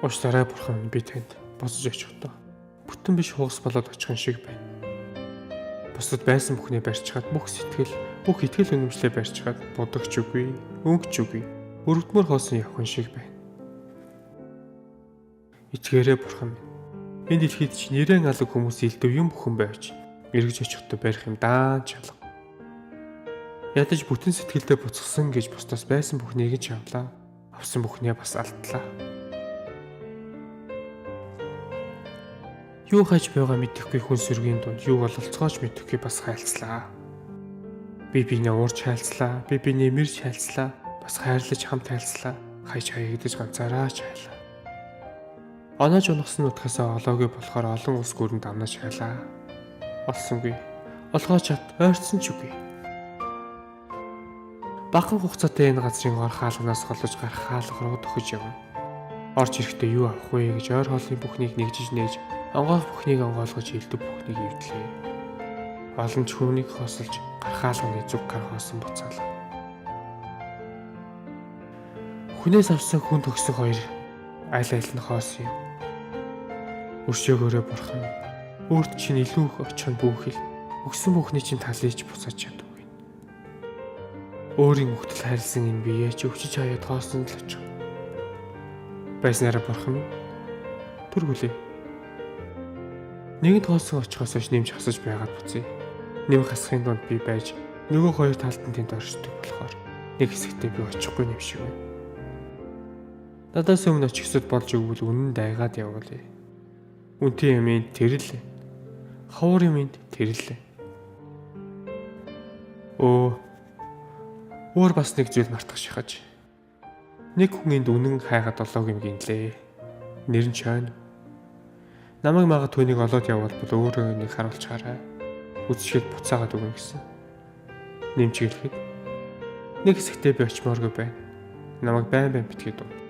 Уучлаарай бурхан минь, би танд босож очихдоо бүтэн биш хугас болоод очих шиг байна. Бусдад байсан бүхнээ барьчихад бүх итгэл үнэмшлээ барьчихад будагч үгүй, өнгөч үгүй, өрөвдмөр хоосон явхан шиг байна. Ичгээрээ бурхан минь. Энэ дэлхийд ч нэрэн алга хүмүүс илдэв юм бүхэн байж эргэж очихдоо барих юм даан чалга. Ядаж бүтэн сэтгэлдээ буцсан гэж бусдаас байсан бүхнийг нь чавлаа. Авсан бүхнээ бас алдлаа. Юу хайж байгаа мэдэхгүй хүн сүргийн дунд юу бололцоогооч мэдэхгүй бас хайлцлаа. Би бинээ уурч хайлцлаа, би бинээ мэрж хайлцлаа, бас хайрлаж хамт хайлцлаа, хайж хаягдаж ганцаараа хайлаа. Оноож унагсан нутгасаа олоогүй болохоор олон ус гүрэнд амнаж хайлаа. Олсонгүй, олгоо чад ойрцсон ч үгүй. Багахан хугацаатай энэ газрын ор хаалганаас голж гарах хаалга руу төхөж явна. Орж ирэхдээ юу авах вэ гэж ойр хоолны бүхнийг нэгжиж нээж, онгоох бүхнийг онгойлгож илдэв бүхнийг ивдлээ. Олон ч хүнийг хосолж гарах хаалганы зүг гар хоосон буцаалаа. Хүнээс авсан хүн төгсөн хоёр аль нь хоос юм. Өршөөгөөрөө бурхан өөрт чинь илүү их очихын бүхэл өгсөн бүхний чинь талыйч буцааж чадвгүй. Өөрийн өгтөл харилсан энэ биеэ ч өвчиж хаяад хоосон л очих. Байснараа бурхан түргүүлээ. Нэгэнт хоосон очихоос хойш нэмж хасаж байгаад буцъя. Нэм хасахын дунд би байж нөгөө хоёр талд нь тэнд оршдог болохоор нэг хэсэгтээ би очихгүй юм шиг байна. Надаас өмнө очихсод болж өгвөл үнэн дайгаад явуулъя. Үнтэй юм энд тэрлээ. Ховор юм энд тэрлээ. Өөр бас нэг зүйл мартах шахаж. Нэг хүн энд үнэн хайгаад олоог юм гинлээ. Нэр нь чойно. Намайг магаад түүнийг олоод явбал өөрөө энийг харуулчаарай. Үсчихэд буцаагаад өгнө гэсэн. Нэмж гэлэхэд нэг хэсэгтээ би очимооргүй байна. Намайг байн битгээд дуу.